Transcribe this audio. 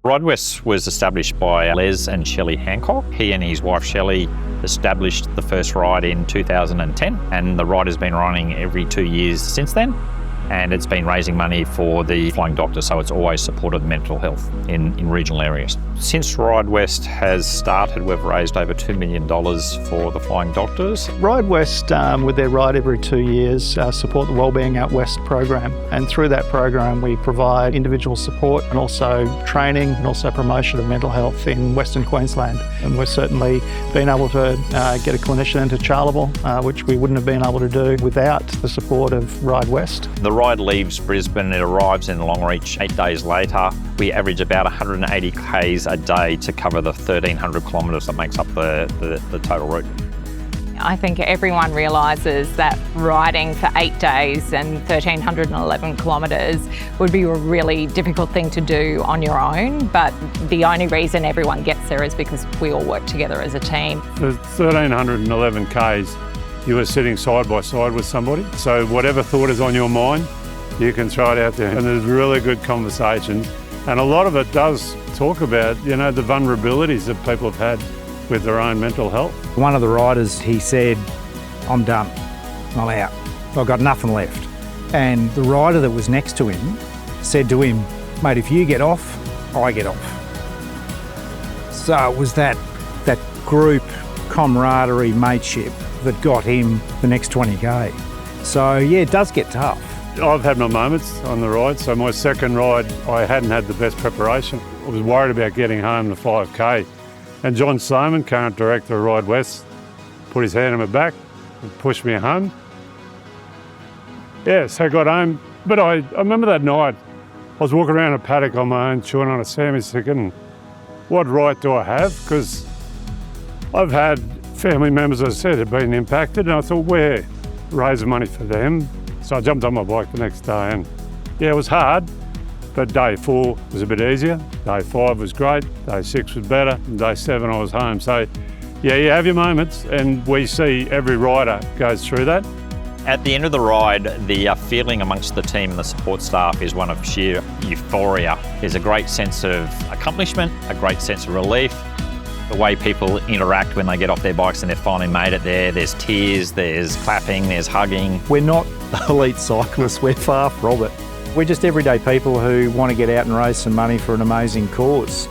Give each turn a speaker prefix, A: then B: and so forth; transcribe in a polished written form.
A: RideWest was established by Les and Shelley Hancock. He and his wife Shelley established the first ride in 2010, and the ride has been running every 2 years since then. And it's been raising money for the Flying Doctor, so it's always supported mental health in regional areas. Since RideWest has started, we've raised over $2 million for the Flying Doctors.
B: RideWest, with their Ride Every 2 Years, support the Wellbeing Out West program. And through that program, we provide individual support and also training and also promotion of mental health in Western Queensland. And we've certainly been able to get a clinician into Charleville, which we wouldn't have been able to do without the support of RideWest.
A: The ride leaves Brisbane, it arrives in Longreach 8 days later. We average about 180 k's a day to cover the 1,300 kilometres that makes up the total route.
C: I think everyone realises that riding for 8 days and 1,311 kilometres would be a really difficult thing to do on your own, but the only reason everyone gets there is because we all work together as a team.
D: For 1,311 k's, you were sitting side by side with somebody, so whatever thought is on your mind, you can throw it out there. And there's really good conversation, and a lot of it does talk about, the vulnerabilities that people have had with their own mental health.
E: One of the riders, he said, "I'm done, I'm out, I've got nothing left." And the rider that was next to him said to him, "Mate, if you get off, I get off." So it was that group camaraderie, mateship that got him the next 20k. So yeah, it does get tough.
D: I've had my moments on the ride. So my second ride, I hadn't had the best preparation. I was worried about getting home the 5k. And John Sloman, current director of RideWest, put his hand on my back and pushed me home. Yeah, so I got home. But I remember that night, I was walking around a paddock on my own, chewing on a sandwich, thinking, what right do I have? Because I've had family members, as I said, have been impacted, and I thought, we're raising money for them. So I jumped on my bike the next day, and yeah, it was hard, but day 4 was a bit easier. Day 5 was great, day 6 was better, and day 7 I was home. So yeah, you have your moments, and we see every rider goes through that.
A: At the end of the ride, the feeling amongst the team and the support staff is one of sheer euphoria. There's a great sense of accomplishment, a great sense of relief. The way people interact when they get off their bikes and they've finally made it there. There's tears, there's clapping, there's hugging.
E: We're not elite cyclists, we're far from it. We're just everyday people who want to get out and raise some money for an amazing cause.